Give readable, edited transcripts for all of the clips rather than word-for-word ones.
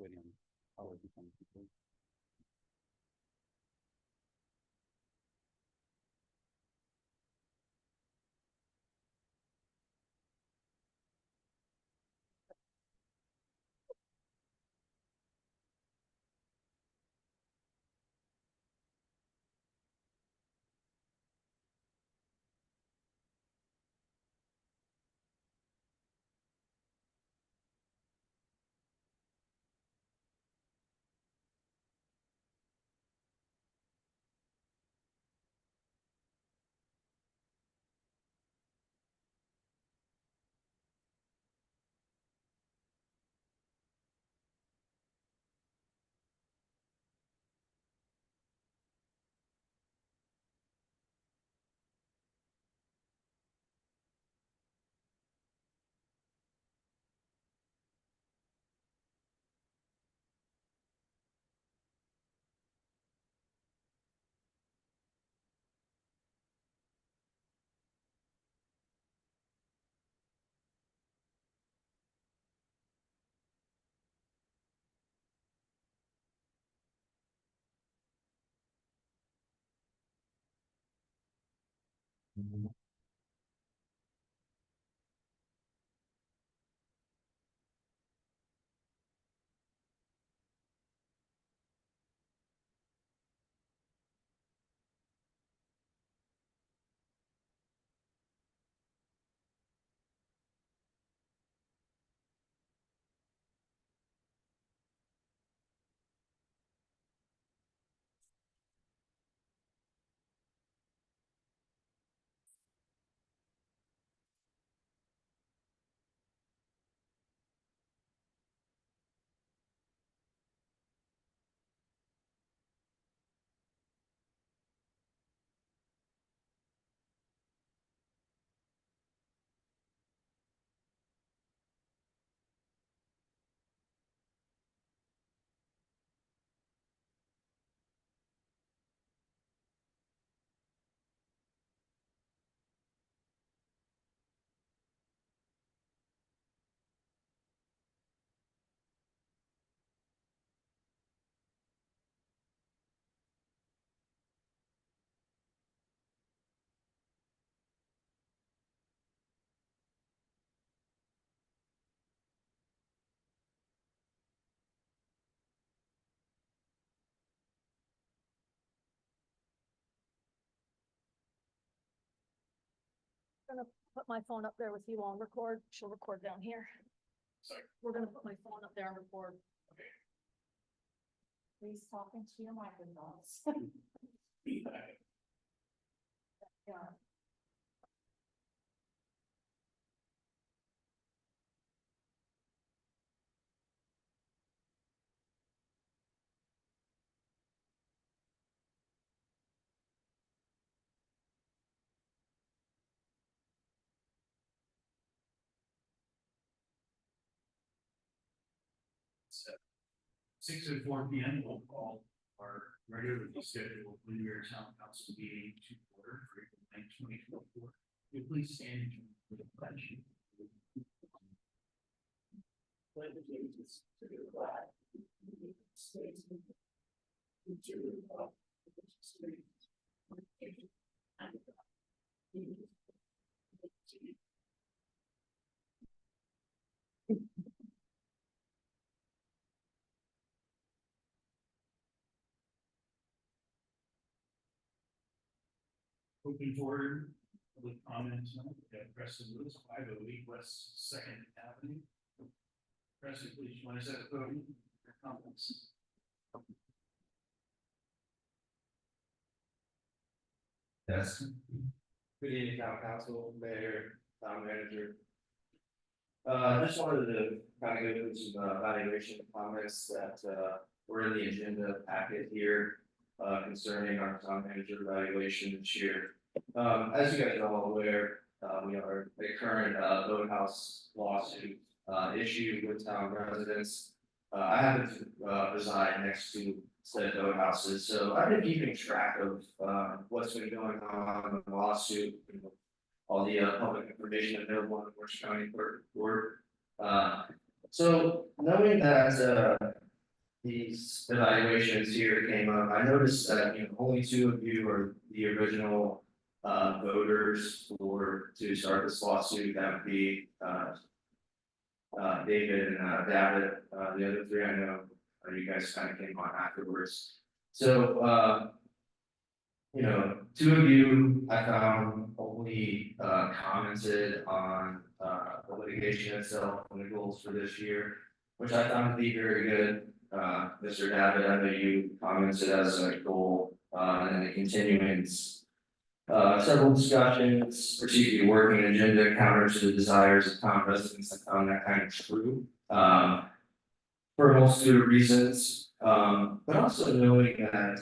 waiting on power to come to. Gonna put my phone up there with you on record. She'll record down here. Sorry. We're gonna put my phone up there and record. Please talk into your microphones. Yeah. So 6:04 p.m. we'll call our regularly scheduled Windermere Town Council meeting to order for April 9th, 2024. Will you please stand and join for the pledge? Pledge allegiance to the flag of the United States and to the republic for which it stands, one nation, under God, indivisible, with liberty and Open forward public comments now. We have Preston Lewis, 508 West Second Avenue. Preston, please join us at the podium. Your comments. Yes. Good evening, town council, mayor, town manager. Just wanted to kind of go through some evaluation comments that were in the agenda packet here concerning our town manager evaluation this year. As you guys are all aware, we are a current boathouse lawsuit issue with town residents. I happen to reside next to said boathouses, so I've been keeping track of what's been going on in the lawsuit, all the public information available on the Orange County Court. So knowing that these evaluations here came up, I noticed that, only two of you are the original voters to start this lawsuit. That would be David and David. The other three I know, you guys kind of came on afterwards. So two of you I found only commented on the litigation itself and the goals for this year, which I found to be very good. Mr. David, I know you commented as a goal, and then the continuance. Several discussions, particularly working agenda counter to the desires of town residents. I found that kind of true. For a multitude of reasons, but also knowing that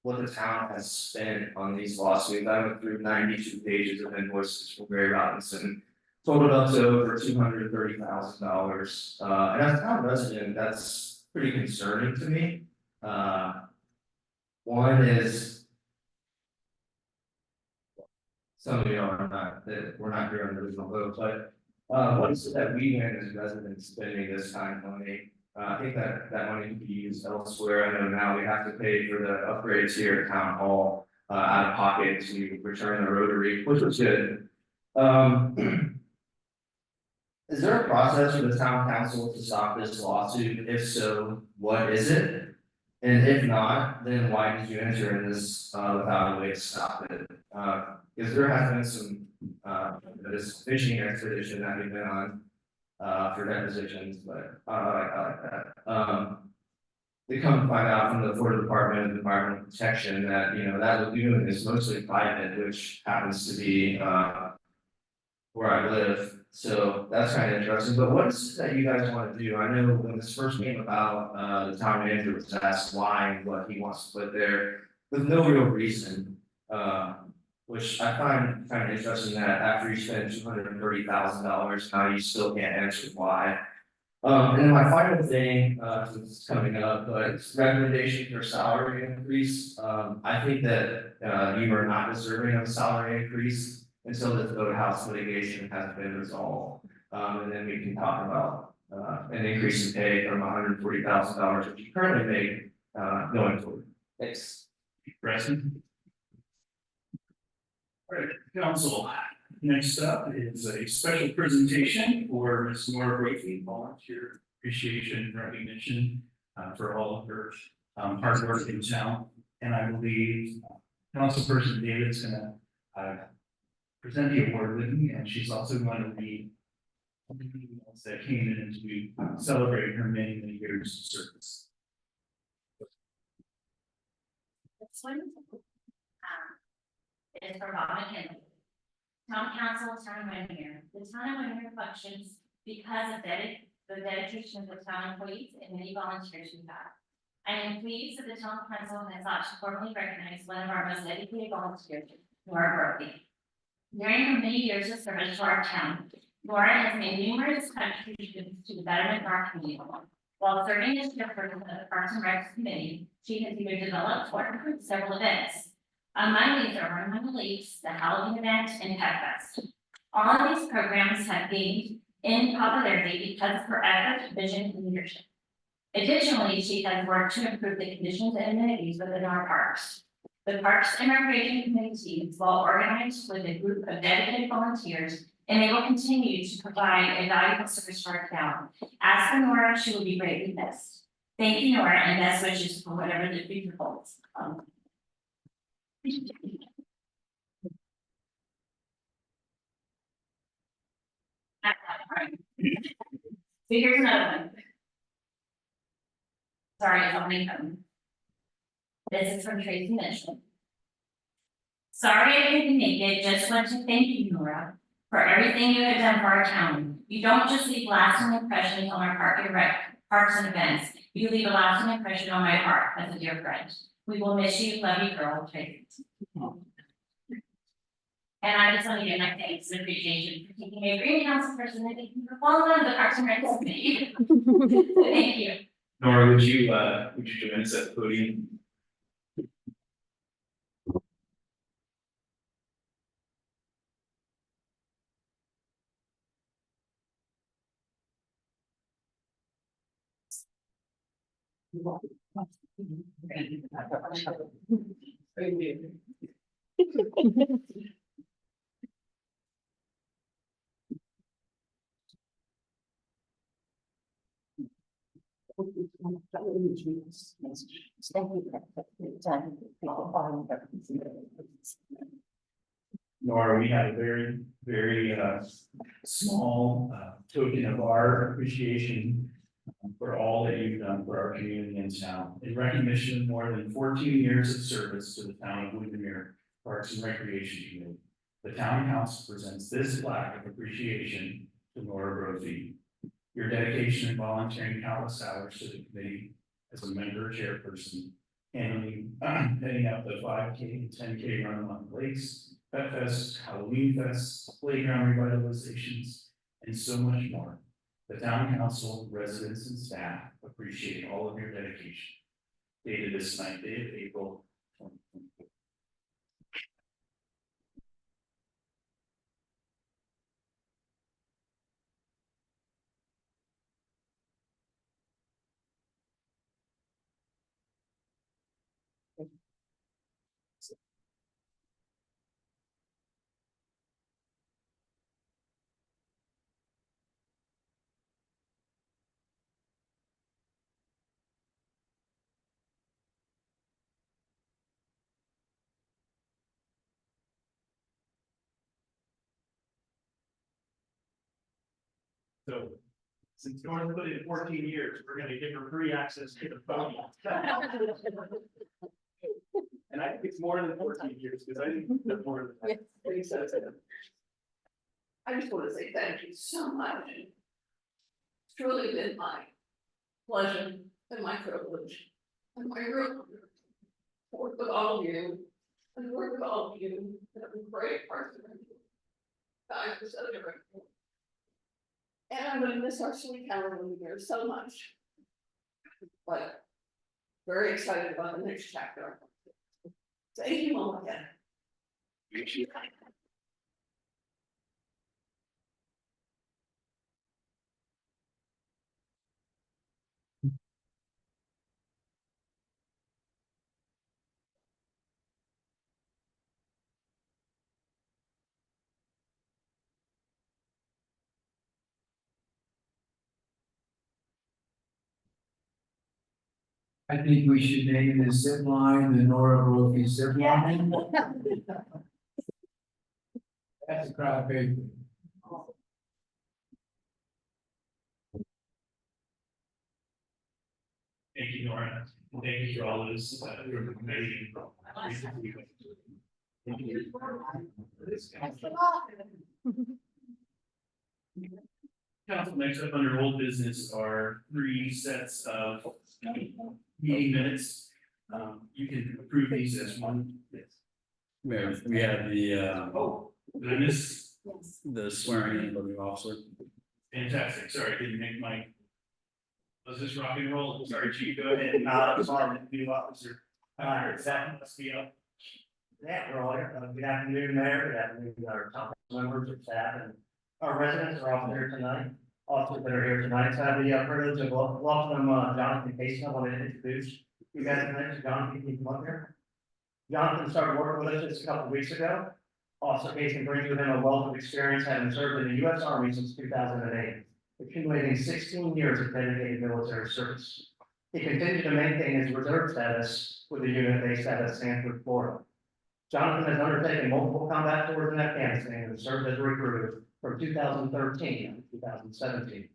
what the town has spent on these lawsuits. I went through 92 pages of invoices from Gray Robinson, totaled up to over $230,000. And as a town resident, that's pretty concerning to me. One is, some of you are not, that we're not here on the original vote, but what is it that we as residents spending this kind of money? I think that money can be used elsewhere. I know now we have to pay for the upgrades here at Town Hall out of pocket to return the rotary, which was good. Is there a process for the town council to stop this lawsuit? If so, what is it? And if not, then why did you enter in this without a way to stop it? Because there has been some this fishing expedition that we've been on for depositions, but I like that. They come to find out from the Florida Department of Environmental Protection that that lagoon is mostly private, which happens to be where I live. So that's kind of interesting. But what is it that you guys want to do? I know when this first came about, the town manager was asked why and what he wants to put there with no real reason. Which I find kind of interesting that after you spend $230,000, now you still can't answer why. And then my final thing, since it's coming up, but it's recommendation for salary increase. I think that you are not deserving of a salary increase until this vote house litigation has been resolved. And then we can talk about an increase in pay from $140,000, which you currently make, going forward. Thanks. Present. All right, council, next up is a special presentation for Ms. Nora Brophy, volunteer appreciation and recognition for all of her hard work in town. And I believe Councilperson David's gonna present the award with me, and she's also going to read something else that came in to celebrate her many, many years of service. This one is for Bob McKinley. Town Council, Town of Windermere. The Town of Windermere functions because of the dedication of the town employees and many volunteers we have. I am pleased that the Town Council has sought to formally recognize one of our most dedicated volunteers, Nora Brophy. During her many years of service to our town, Nora has made numerous contributions to the betterment of our community. While serving as chairperson of the Parks and Recs Committee, she has either developed or improved several events. Among these are Run on the Lakes, the Halloween event, and Pet Fest. All of these programs have gained in popularity because of her effort, vision, and leadership. Additionally, she has worked to improve the conditions and amenities within our parks. The Parks and Recreation Committee is well organized with a group of dedicated volunteers, and they will continue to provide a valuable service to our town. As for Nora, she will be greatly missed. Thank you, Nora, and best wishes for whatever the future holds. So here's another one. Sorry, I'll make them. This is from Tracy Mitchell. Sorry I couldn't make it, just want to thank you, Nora, for everything you have done for our town. You don't just leave lasting impressions on our parks and events, you leave a lasting impression on my heart as a dear friend. We will miss you, love you, girl, Tracy. And I just want to give my thanks and appreciation for taking a green council person and thank you for following the Parks and Rec Committee. Thank you. Nora, would you join us at the podium? Nora, we have a very small token of our appreciation for all that you've done for our community and town. In recognition of more than 14 years of service to the town of Windermere Parks and Recreation Committee, the town council presents this plaque of appreciation to Nora Brophy. Your dedication and volunteering countless hours to the committee as a member chairperson, handling, heading out the 5K and 10K run along the lakes, Pet Fest, Halloween Fest, playground revitalizations, and so much more. The town council, residents, and staff appreciate all of your dedication. Dated this 9th day of April 2024. So, since North put in 14 years, we're gonna give her free access to the phone. And I think it's more than 14 years, because I think they're more than that. I just want to say thank you so much. It's truly been my pleasure and my privilege and my real honor to work with all of you and work with all of you that have been great parts of it. Guys, are so different. And I'm gonna miss our sweet town over here so much. But very excited about the next chapter. Thank you all again. I think we should name the zip line the Nora Brophy zip line. That's a crowd favorite. Thank you, Nora. Thank you for all those, your committee. Thank you. Council, next up under old business are 3 sets of meeting minutes. You can approve these as one. Yes. Mayor, we have the, Oh, did I miss? the swearing in of the new officer. Fantastic. Sorry, didn't make my. Was this rock and roll? Sorry, Chief, go ahead. Sorry, new officer. That must be up. Yeah, we're all here. Good afternoon, Mayor. Good afternoon, our top members of staff and our residents are all here tonight. Also that are here tonight. So I have the privilege of welcoming Jonathan Casey. I want to introduce you guys tonight. So Jonathan, can you come up here? Jonathan started working with us just a couple of weeks ago. Also, Casey brings with him a wealth of experience, having served in the U.S. Army since 2008, accumulating 16 years of dedicated military service. He continued to maintain his reserve status with the unit based out of Sanford, Florida. Jonathan has undertaken multiple combat tours in Afghanistan and served as a recruiter from 2013 to 2017.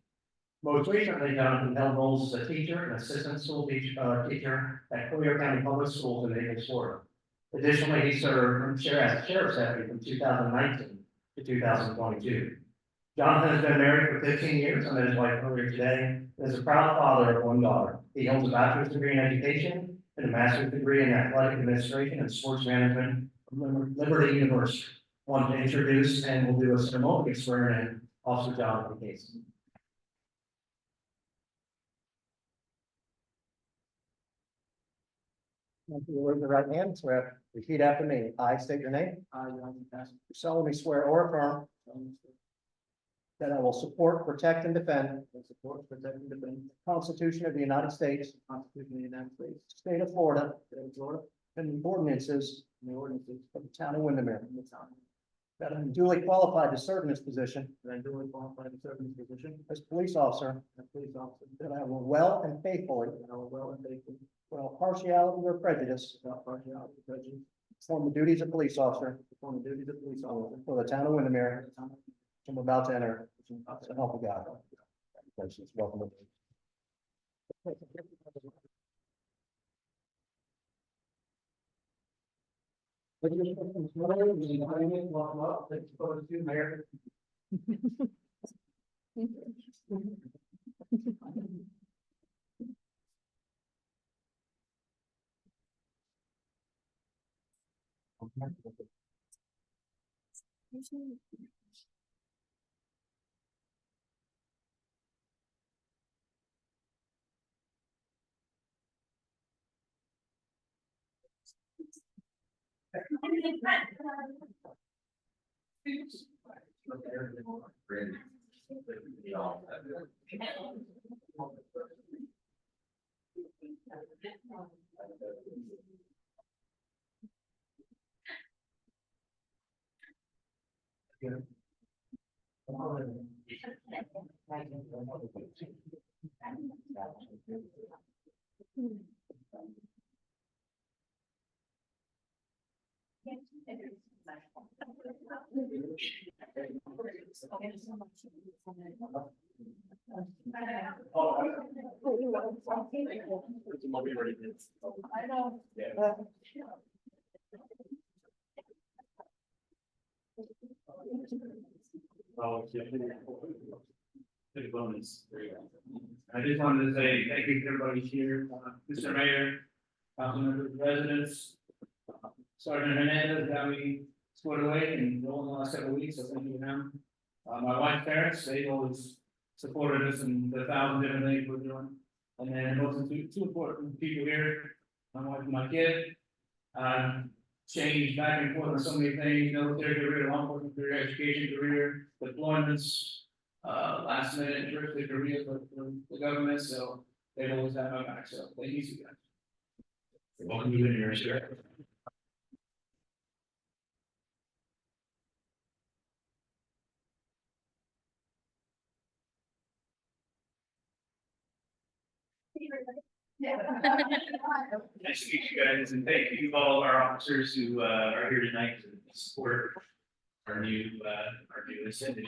Most recently, Jonathan held roles as a teacher and assistant school teacher at Collier County Public Schools in Naples, Florida. Additionally, he served as sheriff's deputy from 2019 to 2022. Jonathan has been married for 15 years and met his wife earlier today and is a proud father of 1 daughter. He holds a bachelor's degree in education and a master's degree in athletic administration and sports management from Liberty University. I want to introduce and we'll do a ceremonial swearing in Officer Jonathan Casey. Raise your right hand, swear, repeat after me. I state your name. I, Jonathan Casey. Solemnly swear or affirm that I will support, protect, and defend. The Constitution of the United States. State of Florida. And the ordinances. Of the town of Windermere. That I am duly qualified to serve in this position. As police officer. That I will well and faithfully. Without partiality or prejudice. Perform the duties of police officer. For the town of Windermere. I'm about to enter. So help me God. Congratulations. Welcome. Welcome up. Thanks for the mayor. I know. Good bonus. I just wanted to say thank you to everybody here, Mr. Mayor, council members, residents. Sergeant Hernandez got me squared away and rolling the last several weeks, so thank you to him. My wife's parents, they always supported us in the thousand different things we're doing. And then most two important people here, my wife and my kid. Changed back and forth on so many things, military career, law enforcement career, education career, deployments. Last minute terrific career for the government, so they've always had my back, so thank you guys. Welcome to your share. Nice to meet you guys, and thank you all of our officers who are here tonight to support our new initiative.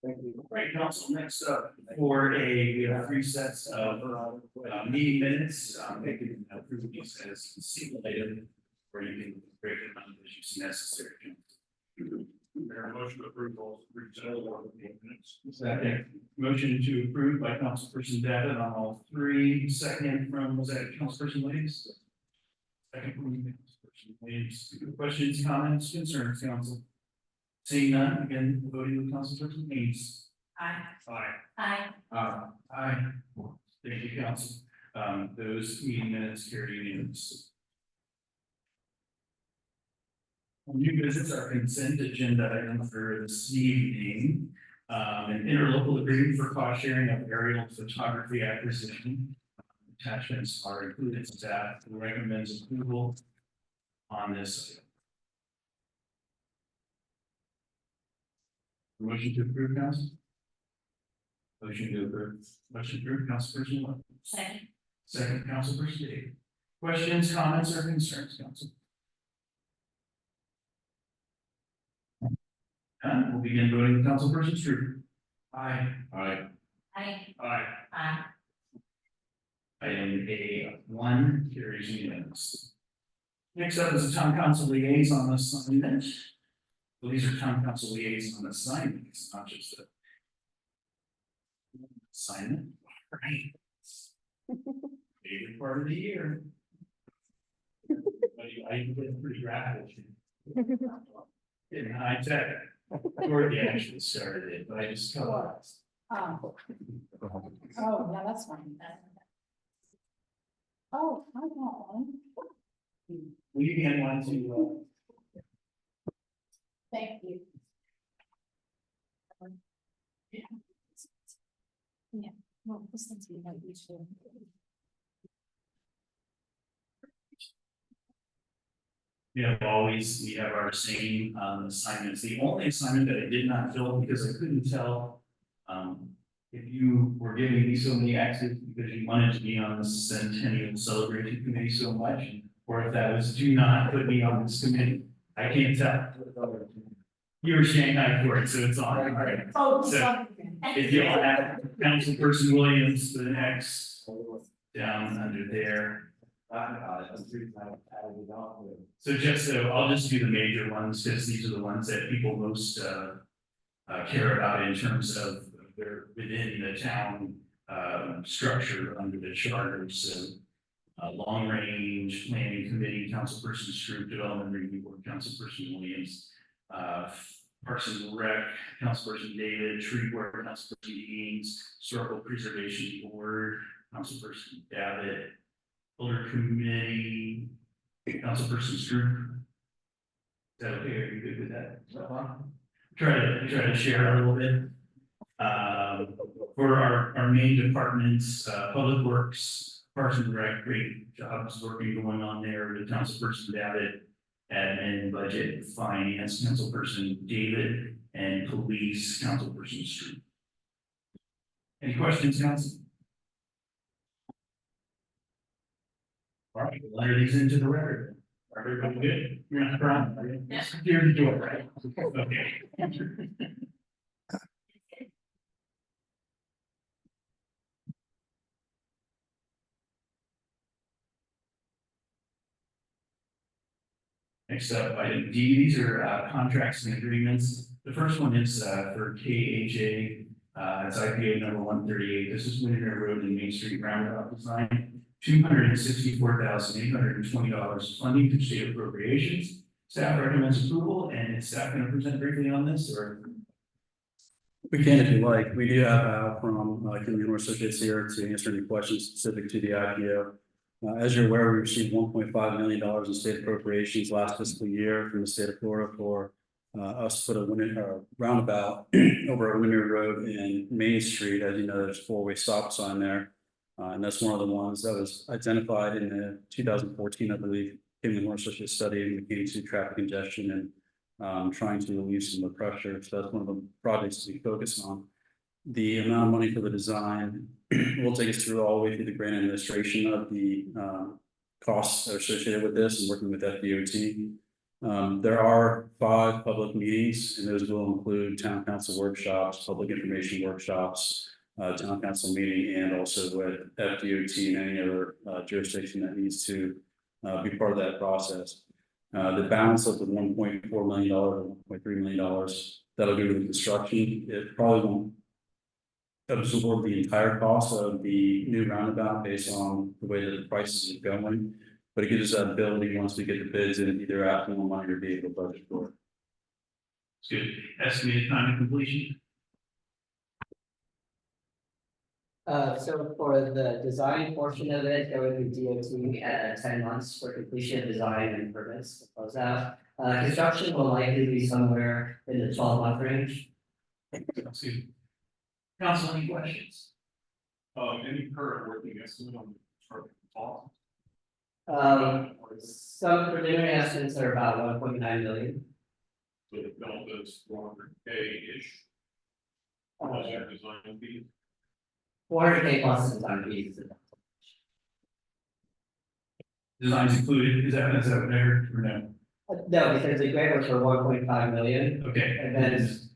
Thank you. Right, council, next up for we have 3 sets of meeting minutes. They can approve these as a single item, or you can break them down as you see necessary. Mayor, motion to approve all 3 sets of meeting minutes. Second. Motion to approve by Councilperson Davitt on all 3. Second from, was that Councilperson Williams? Second from Councilperson Williams. Questions, comments, concerns, council? Seeing none, again, voting with Councilperson Williams. Aye. Aye. Aye. Aye. Thank you, council. Those meeting minutes carry unanimously. New business, our consent agenda item for this evening. An interlocal agreement for cost sharing of aerial photography acquisition. Attachments are included. Staff recommends approval on this. Motion to approve, council. Motion to approve. Motion to approve, Councilperson Lund. Second. Second, Councilperson David. Questions, comments, or concerns, council? None. We'll begin voting with Councilperson Struer. Aye. Aye. Aye. Aye. Aye. Item A1 carries unanimous. Next up is the town council liaison assignment. Well, these are town council liaison assignments, not just a assignment. Right. Favorite part of the year. But I get pretty graphic. Getting high tech. Dorothy actually started it, but I just co-opted. Oh, yeah, that's fine. Oh, I want one. Will you hand one to Thank you. Yeah, well, this one's been like this one. We have our same assignments. The only assignment that I did not fill because I couldn't tell. If you were giving me so many axes because you wanted to be on the Centennial Celebration Committee so much, or if that was do not put me on this committee. I can't tell. You were Shanghai for it, so it's on. All right. Oh, So, sorry. if you have Councilperson Williams for the next down under there. So I'll just do the major ones, because these are the ones that people most care about in terms of they're within the town structure under the charter. So long range planning committee, councilperson Stroop, development review board, councilperson Williams, Parks and Rec, councilperson David, tree board, councilperson Haynes, historical preservation board, councilperson Davitt, Older committee, councilperson Stroop. Is that okay? Are you good with that? Try to share a little bit. For our main departments, public works, Parks and Rec, great jobs working going on there. The councilperson Davitt, admin, budget, finance, councilperson David, and police, councilperson Stroop. Any questions, council? All right, we'll enter these into the record. Are everybody good? You're not crying, are you? Yeah. You're the door, right? Okay. Next up, item D, these are contracts and agreements. The first one is for KHA, it's IPA number 138. This is Windermere Road and Main Street roundabout design. $264,820 funding to state appropriations. Staff recommends approval, and is staff going to present briefly on this, or? We can if you like. We do have from Community Associates here to answer any questions specific to the IPO. As you're aware, we received $1.5 million in state appropriations last fiscal year from the state of Florida for us to put a roundabout over Windermere Road and Main Street. As you know, there's a four-way stop sign there. And that's one of the ones that was identified in the 2014, I believe, Community Associates study indicating to traffic congestion and trying to relieve some of the pressure. So that's one of the projects we focus on. The amount of money for the design will take us through all the way through the grant administration of the costs that are associated with this and working with FDOT. There are 5 public meetings, and those will include town council workshops, public information workshops, town council meeting, and also with FDOT and any other jurisdiction that needs to be part of that process. The balance of the $1.4 million, $1.3 million that'll go to the construction, it probably won't absorb the entire cost of the new roundabout based on the way that the prices are going. But it gives us that ability, once we get the bids in, either ask more money or be able to budget for it. It's good. Estimated time of completion. So for the design portion of it, there would be DOT at 10 months for completion of design and permits to close out. Construction will likely be somewhere in the 12-month range. That's good. Council, any questions? Any current working estimate on the cost? Some preliminary estimates are about 1.9 million. So the delta's 400K-ish. Plus your design fee. 400K plus design fees. Designs included, is that what I heard, or no? No, because the grant was for 1.5 million, Okay. and then it's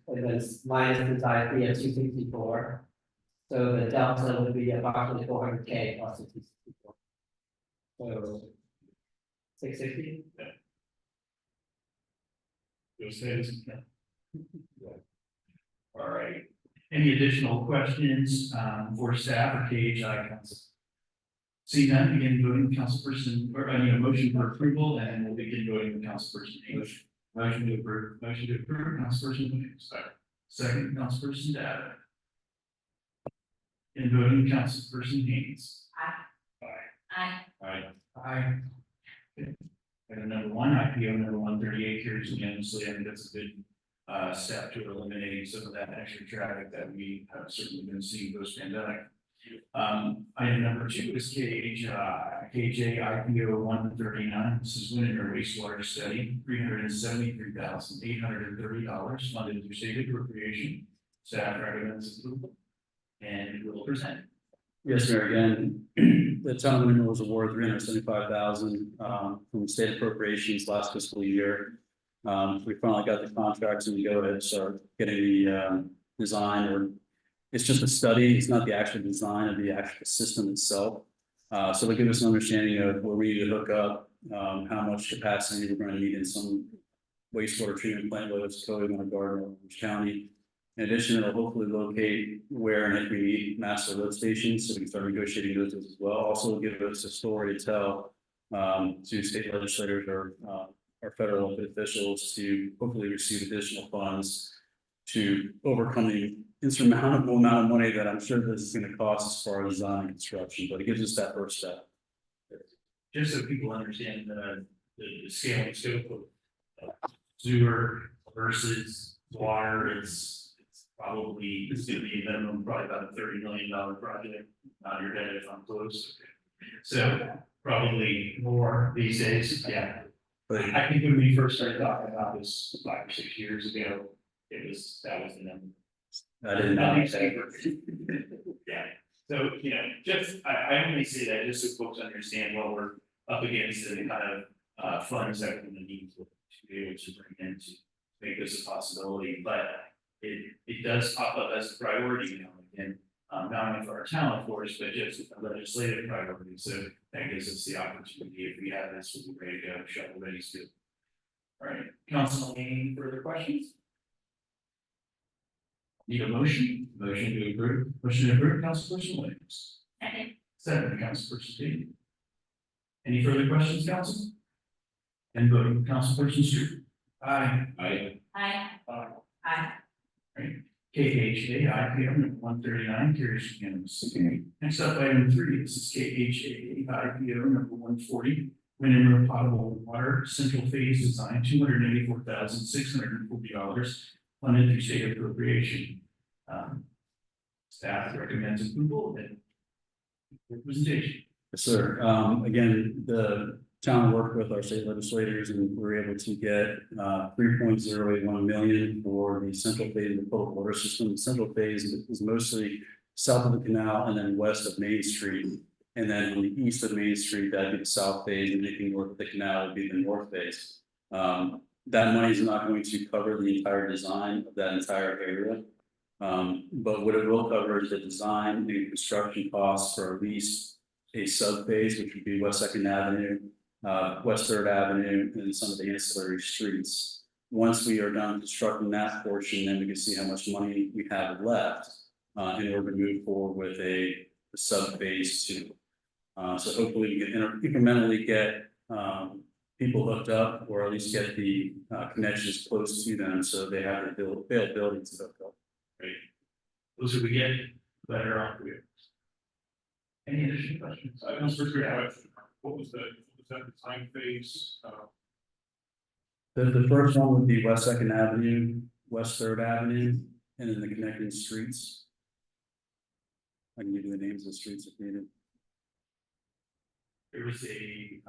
minus the design fee of 264. So the delta would be approximately 400K plus the 264. So 660. Those things. All right. Any additional questions for staff or KHI council? See none, begin voting with councilperson, or I need a motion for approval, and we'll begin voting with councilperson English. Motion to approve, councilperson Williams. Second, councilperson Davitt. In voting, councilperson Haynes. Aye. Aye. Aye. Aye. Okay. Item number 1, IPO number 138 carries unanimously. I think that's a good step to eliminating some of that extra traffic that we have certainly been seeing post pandemic. Item number 2 is KJ IPO 139. This is Windermere wastewater study, $373,830 funded through state appropriation. Staff recommends approval and will present. Yes, Mayor, again, the town of Windermere was awarded $375,000 from state appropriations last fiscal year. We finally got the contracts and we go ahead and start getting the design, or it's just a study, it's not the actual design of the actual system itself. So they'll give us an understanding of where we need to hook up, how much capacity we're going to need in some wastewater treatment plant, whether it's Cody, Garden, or Orange County. In addition, it'll hopefully locate where and if we need master load stations, so we can start negotiating those as well. Also it'll give us a story to tell to state legislators or federal elected officials to hopefully receive additional funds to overcome the insurmountable amount of money that I'm sure this is going to cost as far as design and construction, but it gives us that first step. Just so people understand the scale and scope of sewer versus water, it's probably, it's gonna be a minimum, probably about a $30 million project, on your head if I'm close. So probably more these days, yeah. But I think when we first started talking about this 5 or 6 years ago, that was the number. I didn't know. Yeah, so, you know, just, I only say that just so folks understand what we're up against and the kind of funds that we're gonna need to be able to bring in to make this a possibility, but it does pop up as a priority now and not only for our town, of course, but just a legislative priority. So that gives us the opportunity, if we have this, we'll be ready to go, shovel ready to. All right, council, any further questions? Need a motion? Motion to approve. Motion to approve, Councilperson Williams. Second, Councilperson Dean. Any further questions, council? And voting, Councilperson Stewart. Aye. Aye. Aye. Aye. Right. KHA IPO number 139 carries unanimously. Next up, item 3. This is KHA IPO number 140. Windermere potable water central phase design, $284,640 funded through state appropriation. Staff recommends approval and representation. Yes, sir. Again, the town worked with our state legislators and we were able to get $3.081 million for the central phase of the public water system. The central phase is mostly south of the canal and then west of Main Street. And then on the east of Main Street, that'd be the south phase, and anything north of the canal would be the north phase. That money is not going to cover the entire design of that entire area. But what it will cover is the design and construction costs for at least a sub phase, which would be West 2nd Avenue, West 3rd Avenue, and some of the ancillary streets. Once we are done constructing that portion, then we can see how much money we have left in order to move forward with a sub phase 2. So hopefully we can incrementally get people hooked up, or at least get the connections close to them so they have the availability to hook up. Right. Those who we get, the better off we are. Any additional questions? What was that design phase? The first one would be West 2nd Avenue, West 3rd Avenue, and then the connecting streets. I can give you the names of the streets if needed. There was a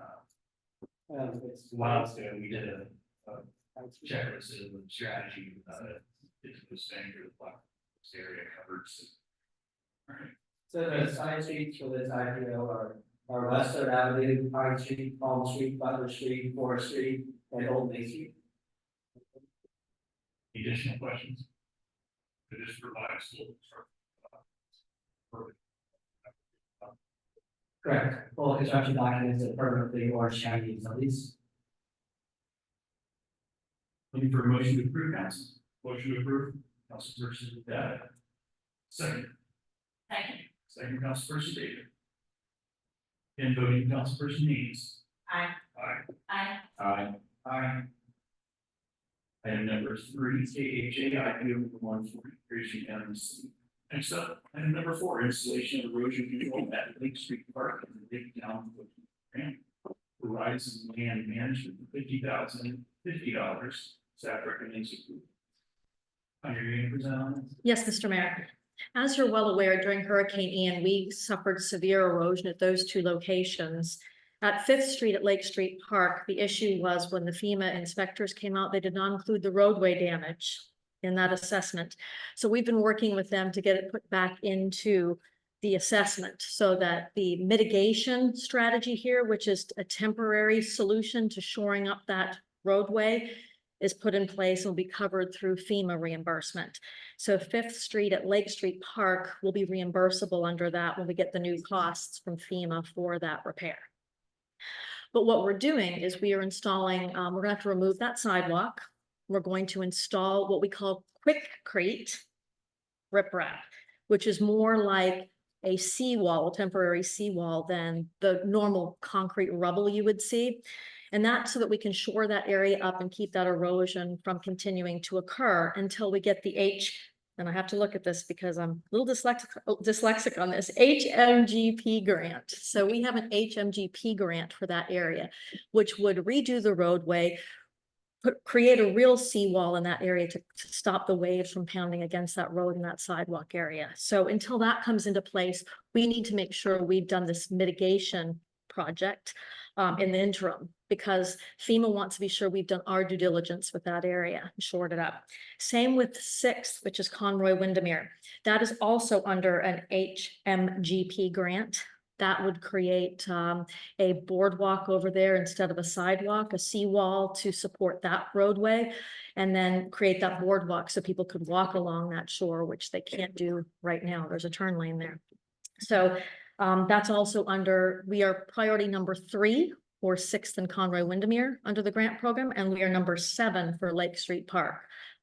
while ago, we did a checklist of the strategy, it was saying for the block, this area covered. So. All right. So the side streets for this IPO are West 3rd Avenue, Pine Street, Palm Street, Butler Street, Forest Street, and Old Main Street. Additional questions? It is provides. Correct. Full construction documents that permanently Orange County utilities. Looking for a motion to approve, council. Motion to approve. Councilperson Data. Second. Second, Councilperson David. And voting, Councilperson Needs. Aye. Aye. Aye. Aye. Aye. Item number 3, KHA IPO number 140, creation unanimously. Next up, item number 4, installation of erosion control at Lake Street Park and the Lake Down. provide some land management for $50,050. Staff recommends approval. Are you going to present on this? Yes, Mr. Mayor. As you're well aware, during Hurricane Ian, we suffered severe erosion at those two locations. At Fifth Street at Lake Street Park, the issue was when the FEMA inspectors came out, they did not include the roadway damage in that assessment. So we've been working with them to get it put back into the assessment so that the mitigation strategy here, which is a temporary solution to shoring up that roadway, is put in place and will be covered through FEMA reimbursement. So Fifth Street at Lake Street Park will be reimbursable under that when we get the new costs from FEMA for that repair. But what we're doing is we are installing, we're gonna have to remove that sidewalk. We're going to install what we call quickcrete riprap, which is more like a seawall, a temporary seawall than the normal concrete rubble you would see. And that's so that we can shore that area up and keep that erosion from continuing to occur until we get the and I have to look at this because I'm a little dyslexic on this, HMGP grant. So we have an HMGP grant for that area, which would redo the roadway, create a real seawall in that area to stop the waves from pounding against that road and that sidewalk area. So until that comes into place, we need to make sure we've done this mitigation project in the interim, because FEMA wants to be sure we've done our due diligence with that area and shored it up. Same with Sixth, which is Conroy Windermere. That is also under an HMGP grant. That would create a boardwalk over there instead of a sidewalk, a seawall to support that roadway, and then create that boardwalk so people could walk along that shore, which they can't do right now. There's a turn lane there. So that's also under, we are priority number 3 for Sixth and Conroy Windermere under the grant program, and we are number 7 for Lake Street Park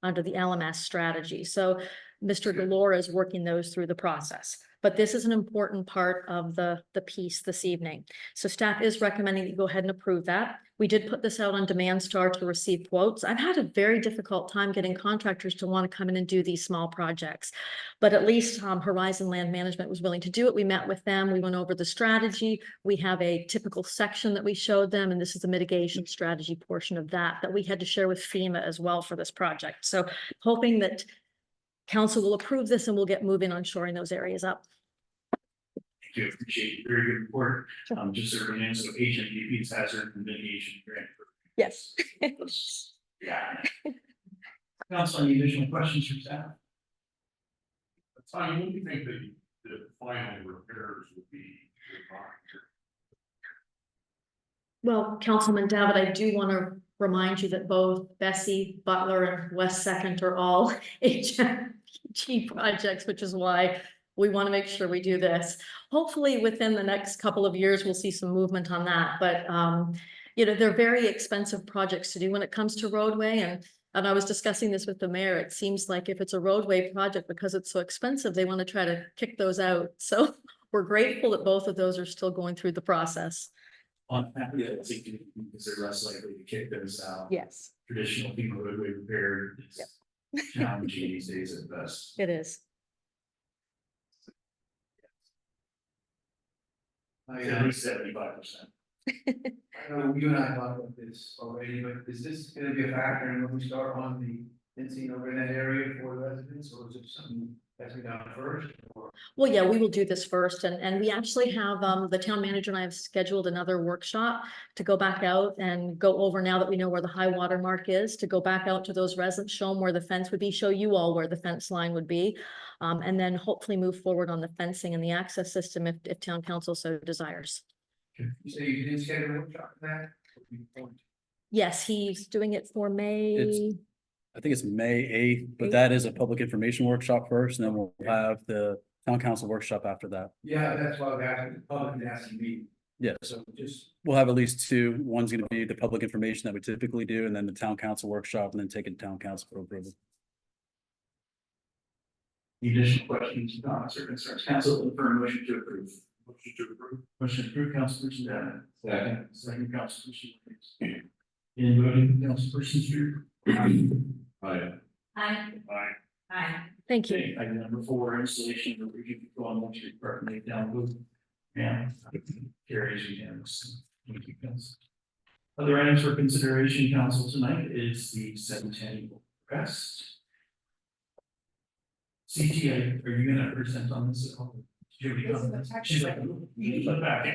under the LMS strategy. So Mr. Delore is working those through the process. But this is an important part of the piece this evening. So staff is recommending that you go ahead and approve that. We did put this out on DemandStar to receive quotes. I've had a very difficult time getting contractors to want to come in and do these small projects. But at least Horizon Land Management was willing to do it. We met with them. We went over the strategy. We have a typical section that we showed them, and this is the mitigation strategy portion of that we had to share with FEMA as well for this project. So hoping that council will approve this and we'll get moving on shoring those areas up. Thank you. Appreciate it. Very good report. Just so everyone knows, so HMDP is hazard mitigation grant. Yes. Yeah. Council, any additional questions from staff? Tony, what do you think the final repairs would be? Well, Councilman Davitt, I do want to remind you that both Bessie, Butler, and West Second are all HMG projects, which is why we want to make sure we do this. Hopefully within the next couple of years, we'll see some movement on that. But, you know, they're very expensive projects to do when it comes to roadway. And I was discussing this with the mayor. It seems like if it's a roadway project, because it's so expensive, they want to try to kick those out. So we're grateful that both of those are still going through the process. On that, yeah, I think because they're less likely to kick those out. Yes, Traditional FEMA roadway repair is challenging these days at best. it is. At least 75%. I know you and I talked about this already, but is this gonna be a factor in when we start on the fencing over in that area for residents, or is it something that's be done first? Or? Well, yeah, we will do this first, and we actually have, the town manager and I have scheduled another workshop to go back out and go over, now that we know where the high water mark is, to go back out to those residents, show them where the fence would be, show you all where the fence line would be. And then hopefully move forward on the fencing and the access system if town council so desires. You say you didn't schedule a workshop for that? Yes, he's doing it for May. I think it's May 8th, but that is a public information workshop first, and then we'll have the town council workshop after that. Yeah, that's why I'm asking, the public is asking me, Yeah, so just. we'll have at least 2. One's gonna be the public information that we typically do, and then the town council workshop, and then take it to town council for approval. Any additional questions, comments, or concerns? Council, look for a motion to approve. Motion to approve. Motion to approve, Councilperson Davenant. Second. Second, Councilperson Williams. In voting, Councilperson Street. Aye. Aye. Aye. Aye. Thank you. Okay, item number 4, installation of review on Lake Street Park, lay down loop. And carries unanimously. Thank you, Council. Other items for consideration, council, tonight is the centennial crest. CT, are you gonna present on this at all? Do you have any comments? She's like, you can look back.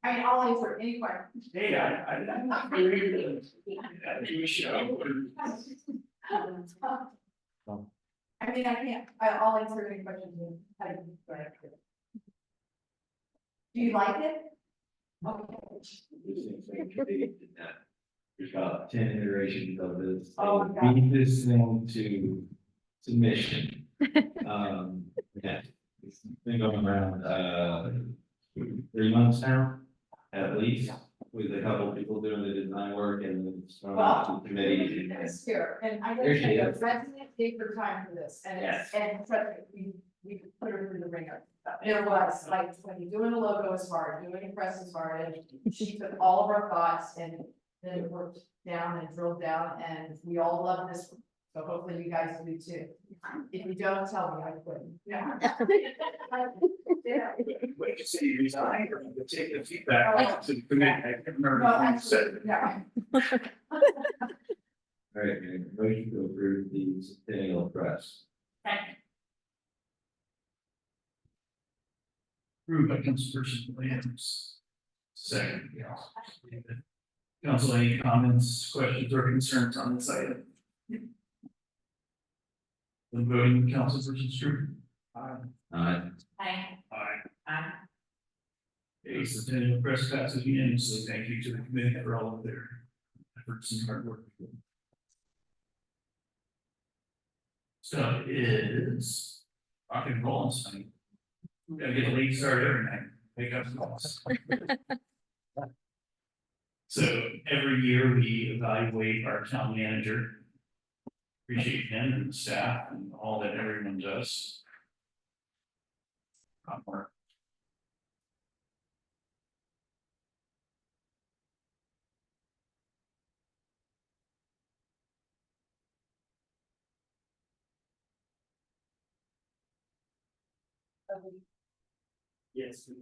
I mean, I'll answer any question. Hey, I'm not very good. Do a show. I mean, I can't, I'll answer any questions. Do you like it? Okay. There's about 10 iterations of this. Oh, my God. Beat this thing to submission. Yeah, it's been going around, 3 months now, at least, with a couple of people doing the design work and some Well, committees. It's here, and I There gotta she tell you, is. President gave her time for this, and Yes. and President, we put her through the ringer. It was like, when you're doing a logo is hard, doing a press is hard, and she took all of our thoughts and then worked down and drilled down, and we all love this one. So hopefully you guys do too. If you don't, tell me, I quit. Yeah. Yeah. Wait to see you resign or you take the feedback to the committee. I can't remember Well, what you said. actually, yeah. All right, and motion to approve the centennial crest. Second. Approved by Councilperson Williams. Second, yeah. Council, any comments, questions, or concerns on this item? When voting, Councilperson Stewart. Aye. Aye. Aye. Okay, centennial crest passes unanimously. Thank you to the committee for all of their efforts and hard work. So is rock and roll tonight. We gotta get a late start every night, wake up calls. So every year we evaluate our town manager. Appreciate him and the staff and all that everyone does. Work. Yes, two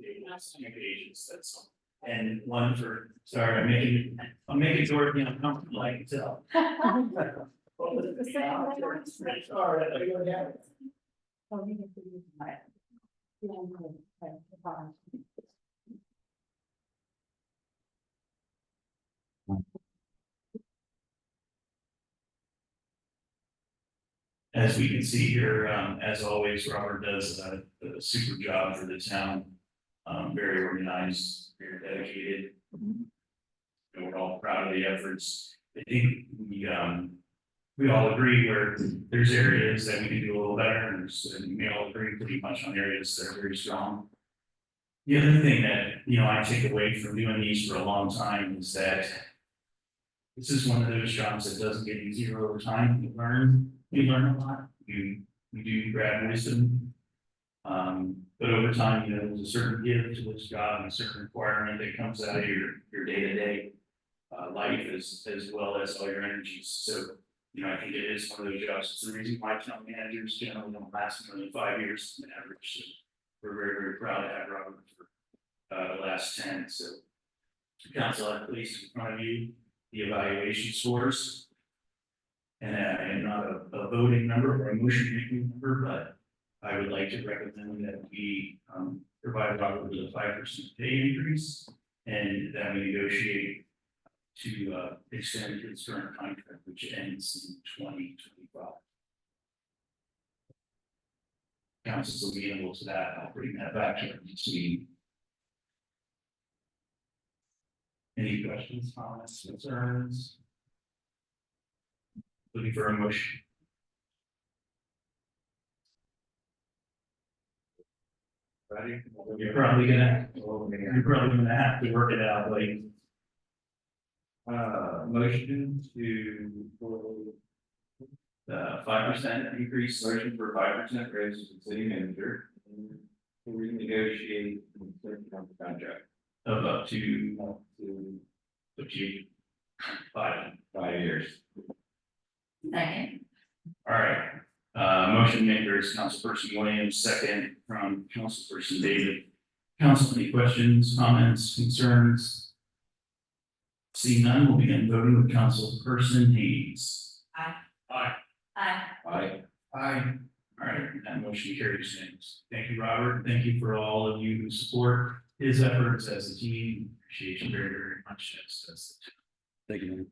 pages, that's all. And one for, sorry, I'm making Dorothy uncomfortable, I can tell. All right, I go down. As we can see here, as always, Robert does a super job for the town. Very organized, very dedicated. And we're all proud of the efforts. I think we all agree where there's areas that we can do a little better, and we all agree pretty much on areas that are very strong. The other thing that, I take away from doing these for a long time is that this is one of those jobs that doesn't get easier over time. You learn a lot, you do grab wisdom. But over time, there's a certain gift to this job and a certain requirement that comes out of your day-to-day life as well as all your energies. So, I think it is one of those jobs. It's the reason why town managers generally don't last more than 5 years on average. So we're very, very proud to have Robert for the last 10. So council, I place in front of you the evaluation scores. And not a voting number or a motion making number, but I would like to recommend that we provide Robert with a 5% pay increase and that we negotiate to extend his current contract, which ends in 2025. Council's amenable to that. I'll bring that back to the meeting. Any questions, comments, concerns? Looking for a motion. Ready? You're probably gonna have to work it out, like. Motion to. The 5% increase, motion for 5% raise to the city manager. And to renegotiate the contract. Of up to 5 years. Second. All right, motion maker is Councilperson Williams, second from Councilperson David. Council, any questions, comments, concerns? Seeing none, we'll begin voting with Councilperson Haynes. Aye. Aye. Aye. Aye. Aye. All right, that motion carries unanimously. Thank you, Robert. Thank you for all of you who support his efforts as a team. Appreciate you very, very much. That's Thank you.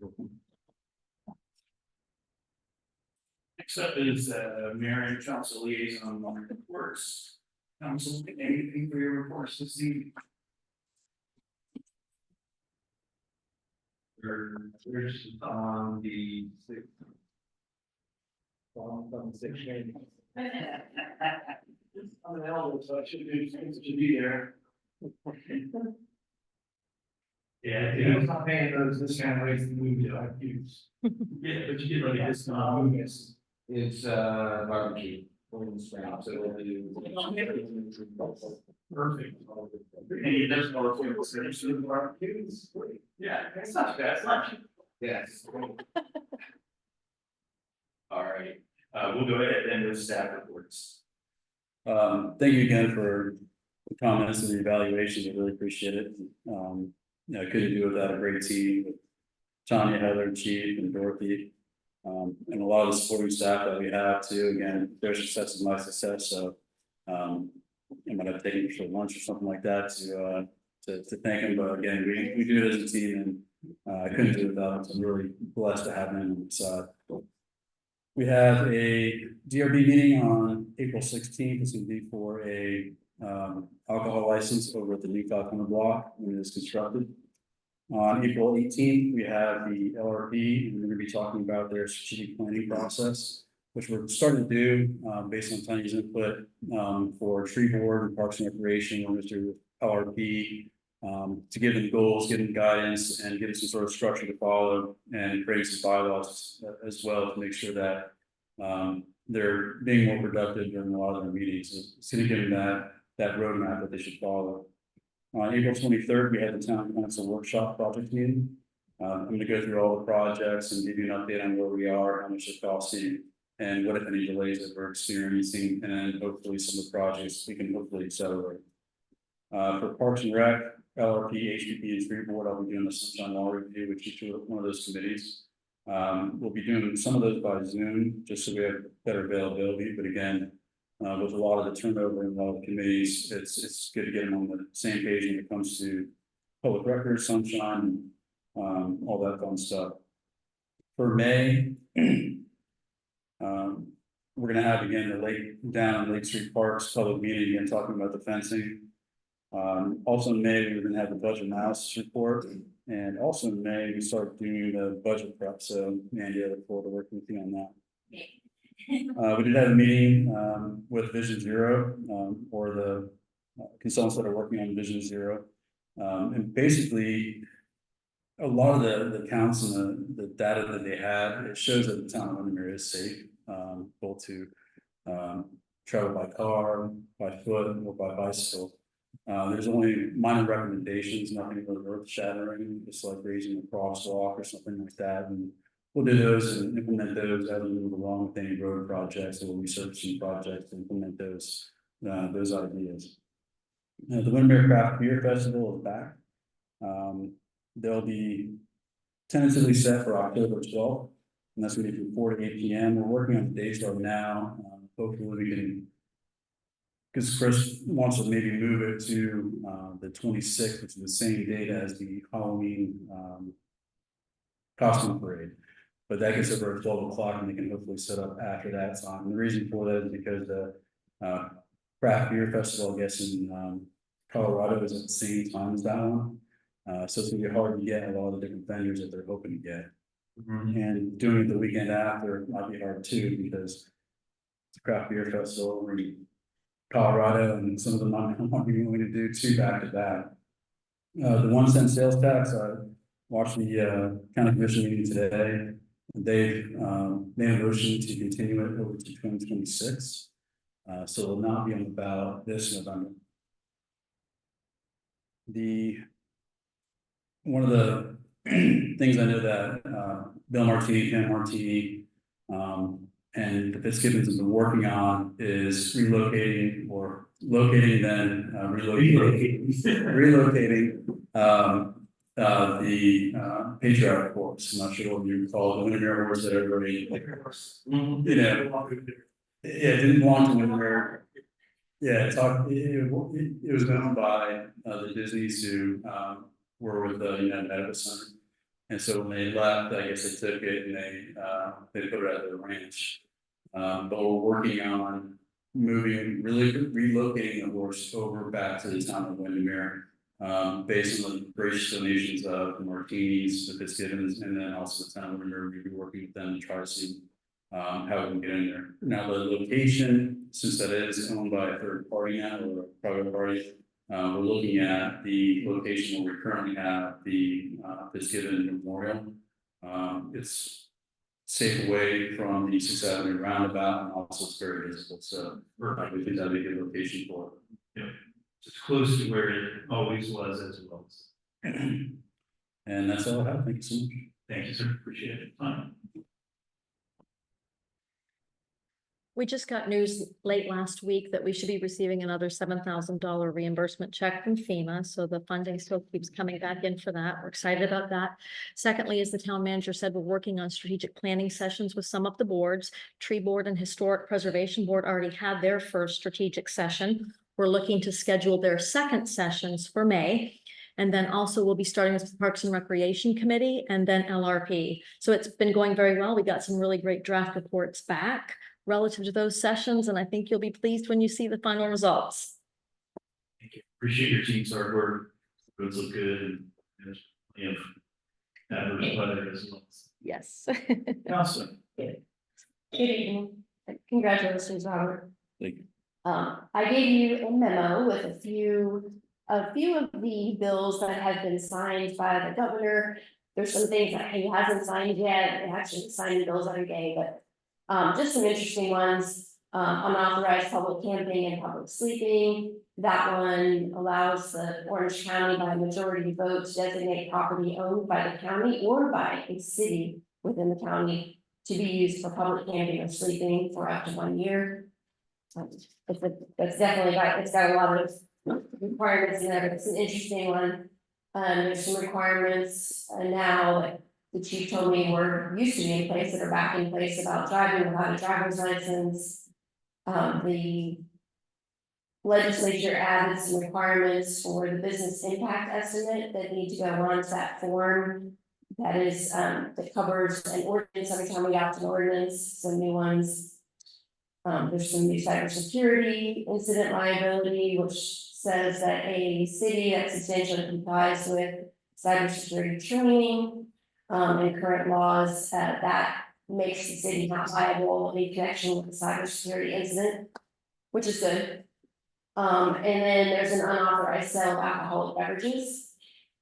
next up is Mayor and Council Liaison reports. Council, anything for your reports this evening? There's on the sixth. On the sixth. I'm an elder, so I should be there. Yeah, If I was not paying those discount rates that we do, I'd use. yeah, but you get like a discount. Yes. It's barbecue. So we'll do. Perfect. Any additional reports? Yeah, it's not bad, it's not cheap. Yes. All right, we'll go ahead and with staff reports. Thank you again for the comments and the evaluations. I really appreciate it. I couldn't do it without a great team with Tanya, Heather, Chief, and Dorothy. And a lot of the supporting staff that we have too. Again, their success is my success. So I might have taken for lunch or something like that to thank them. But again, we do it as a team, and I couldn't do it without them. So I'm really blessed to have them on the side. We have a DRB meeting on April 16th. It's going to be for a alcohol license over at the new Falconer block when it is constructed. On April 18th, we have the LRP, and we're going to be talking about their strategic planning process, which we're starting to do based on Tanya's input for tree board and parks and recreation, or Mr. LRP, to give them goals, give them guidance, and give them some sort of structure to follow, and create some bylaws as well to make sure that they're being more productive during a lot of their meetings. It's going to give them that roadmap that they should follow. On April 23rd, we had the town council workshop project meeting. I'm going to go through all the projects and give you an update on where we are, how much it's costing, and what if any delays that we're experiencing, and then hopefully some of the projects we can hopefully accelerate. For Parks and Rec, LRP, HPP, and Tree Board, I'll be doing the sunshine law review with each one of those committees. We'll be doing some of those by Zoom, just so we have better availability, but again, with a lot of the turnover in a lot of the committees, it's good to get them on the same page when it comes to public records, sunshine, all that fun stuff. For May, we're gonna have again the Lake Street Parks public meeting again, talking about the fencing. Also in May, we're gonna have the budget analysis report, and also in May, we start doing the budget prep. So Mandy, I look forward to working with you on that. We did have a meeting with Vision Zero, or the consultants that are working on Vision Zero. And basically, a lot of the counts and the data that they had, it shows that the town of Windermere is safe, both to travel by car, by foot, or by bicycle. There's only minor recommendations, nothing really earth shattering, just like raising a crosswalk or something like that. And we'll do those and implement those as we move along with any road projects or researching projects to implement those ideas. The Windermere Craft Beer Festival is back. They'll be tentatively set for October 12th, and that's going to be from 4 to 8 p.m. We're working on the dates right now. Hopefully we can, because Chris wants to maybe move it to the 26th, which is the same date as the Halloween costume parade. But that gets over at 12 o'clock, and they can hopefully set up after that time. The reason for that is because the Craft Beer Festival, I guess, in Colorado is at the same time as that one. So it's gonna be hard to get a lot of the different vendors that they're hoping to get. And doing it the weekend after might be hard too, because it's a Craft Beer Festival in Colorado, and some of them might not be willing to do two back to back. The 1 cent sales tax, I watched the county commission meeting today. They've made a motion to continue it over to 2026. So it will not be on the ballot this November. One of the things I know that Bill Martini, Ken Martini, and the Fitzgibbons have been working on is relocating or locating, then relocating The patriotic corps, I'm not sure what you call it, the Windermere horse that everybody, you know, yeah, it didn't belong to Windermere. Yeah, it was owned by the Disneys who were with the United Medical Center. And so when they left, I guess they took it and they put it at their ranch. But we're working on relocating the horse over back to the town of Windermere. Based on the gracious donations of the Martinis, the Fitzgibbons, and then also the town of Windermere, we'll be working with them to try to see how we can get in there. Now, the location, since that is owned by a third party now, or a private party, we're looking at the location where we currently have the Fitzgibbon Memorial. It's safe away from the 6th Avenue roundabout, and also it's very visible, so we think that'd be a good location for it. Yeah. It's close to where it always was as well. And that's all I have. Thank you so much. Thank you, sir. Appreciate it. We just got news late last week that we should be receiving another $7,000 reimbursement check from FEMA. So the funding still keeps coming back in for that. We're excited about that. Secondly, as the town manager said, we're working on strategic planning sessions with some of the boards. Tree Board and Historic Preservation Board already had their first strategic session. We're looking to schedule their second sessions for May. And then also we'll be starting with Parks and Recreation Committee and then LRP. So it's been going very well. We got some really great draft reports back relative to those sessions, and I think you'll be pleased when you see the final results. Thank you. Appreciate your team's hard work. Roads look good, and there's plenty of adverse weather as well. Yes. Awesome. Good evening. Congratulations, Robert. Thank you. I gave you a memo with a few of the bills that have been signed by the governor. There's some things that he hasn't signed yet. They actually signed the bills every day, but just some interesting ones. Unauthorized public camping and public sleeping. That one allows the Orange County by majority vote to designate property owned by the county or by a city within the county to be used for public camping or sleeping for up to 1 year. It's definitely it's got a lot of requirements in there, but it's an interesting one. There's some requirements now that the chief told me used to be in place that are back in place about driving without a driver's license. The legislature added some requirements for the business impact estimate that need to go onto that form. That is, that covers an ordinance every time we adopt an ordinance, some new ones. There's some new cybersecurity incident liability, which says that a city that substantially complies with cybersecurity training and current laws that makes the city not liable in connection with the cybersecurity incident, which is good. And then there's an unauthorized sale of alcoholic beverages,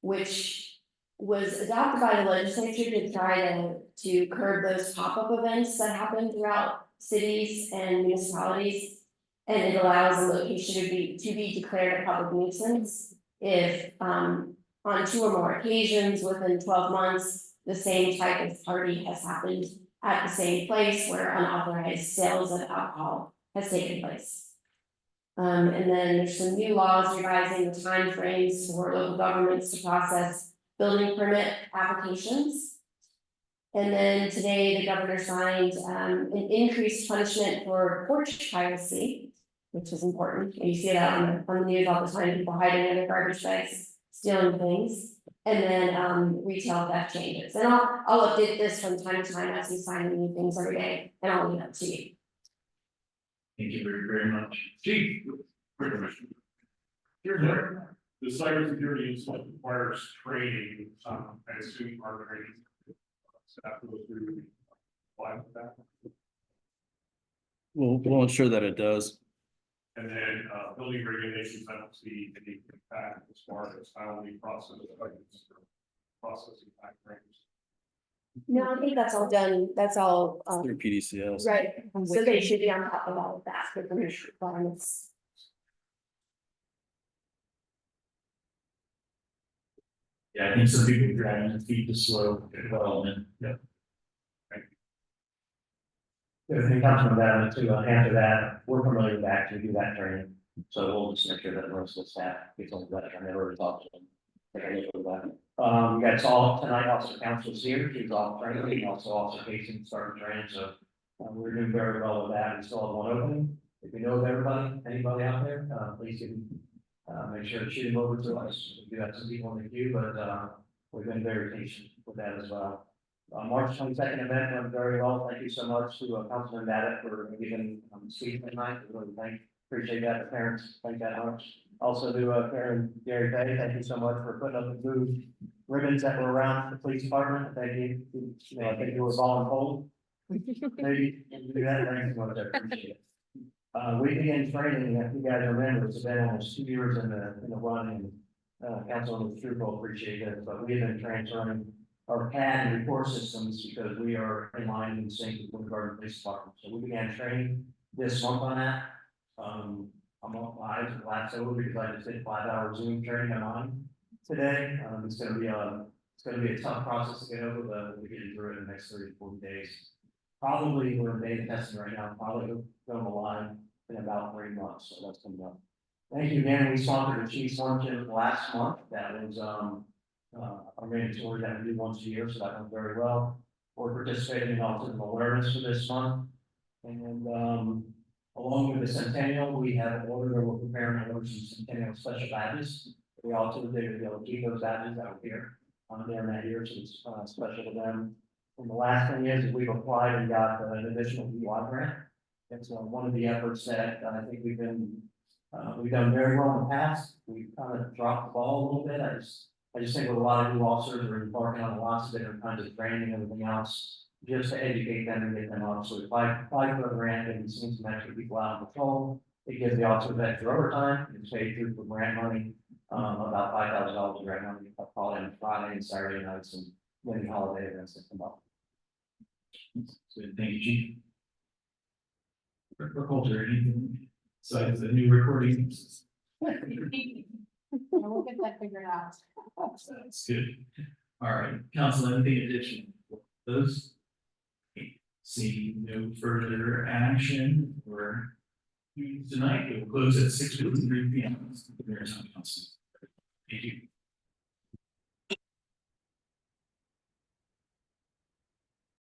which was adopted by the legislature to try to curb those pop-up events that happen throughout cities and municipalities. And it allows a location to be declared a public nuisance if on 2 or more occasions within 12 months, the same type of party has happened at the same place where unauthorized sales of alcohol has taken place. And then there's some new laws revising the timeframes for local governments to process building permit applications. And then today the governor signed an increased punishment for porch piracy, which is important. You see that on the news all the time, people hiding in their garbage bags, stealing things. And then retail theft changes. And I'll update this from time to time as we sign new things every day, and I'll leave that to you. Thank you very, very much. Chief. Sure. The cybersecurity incident requires training, I assume our training staff go through. That. We'll ensure that it does. And then building regulations, I don't see any impact as far as how we processing time frames. No, I think that's all done. That's all Through PDCS. right. So they should be on top of all of that with the requirements. Yeah, I think some people are trying to keep the slow development. Yeah. If it comes from that to answer that, we're familiar with that to do that training. So we'll just make sure that most of the staff gets on that training or talk to them. We got all tonight, Officer Council's here, she's off training, also Officer Casey started training, so we're doing very well with that. We still have one opening. If you know of anybody out there, please give make sure to shoot them over to us. We do have some people in the queue, but we've been very patient with that as well. March 22nd event went very well. Thank you so much to Councilman Maddox for giving speech tonight. We really appreciate that. The parents, thank that much. Also to Karen Gary Bay, thank you so much for putting up the blue ribbons that were around the police department. Thank you. You know, I think it was all in cold. Maybe do that. Thank you so much. I appreciate it. We began training, if you guys remember, it's been almost 2 years in the run, and Councilman Struble appreciate it, but we have been transferring our CAD and report systems because we are in line and sync with the Garden Police Department. So we began training this month on that. I'm on live last over because I just did 5-hour Zoom training on mine today. It's gonna be a tough process to get over, but we'll get through it in the next 30 to 40 days. Probably we're in beta testing right now, probably going live in about 3 months, so that's coming up. Thank you again. We sponsored a Chiefs luncheon last month. That was a mandatory that we do once a year, so that went very well. We're participating in autism awareness for this month. And along with the centennial, we have an order that we're preparing to order some centennial special badges. We also did be able to keep those badges out here there in that year, so it's special to them. In the last 10 years, we've applied and got an additional UI grant. It's one of the efforts that I think we've done very well in the past. We've kind of dropped the ball a little bit. I just think with a lot of new officers are embarking on lots of different kinds of training and everything else, just to educate them and get them up. So we applied for a grant and we've seen some extra people out on patrol. It gives the officers extra overtime. It's paid through for grant money, about $5,000 grant money, probably on Friday and Saturday nights and many holiday events that come up. So thank you, Chief. For culture, anything besides the new recording? We'll get that figured out. That's good. All right, council, anything additional? Those? See no further action or tonight, we'll close at 6:03 p.m. Thank you.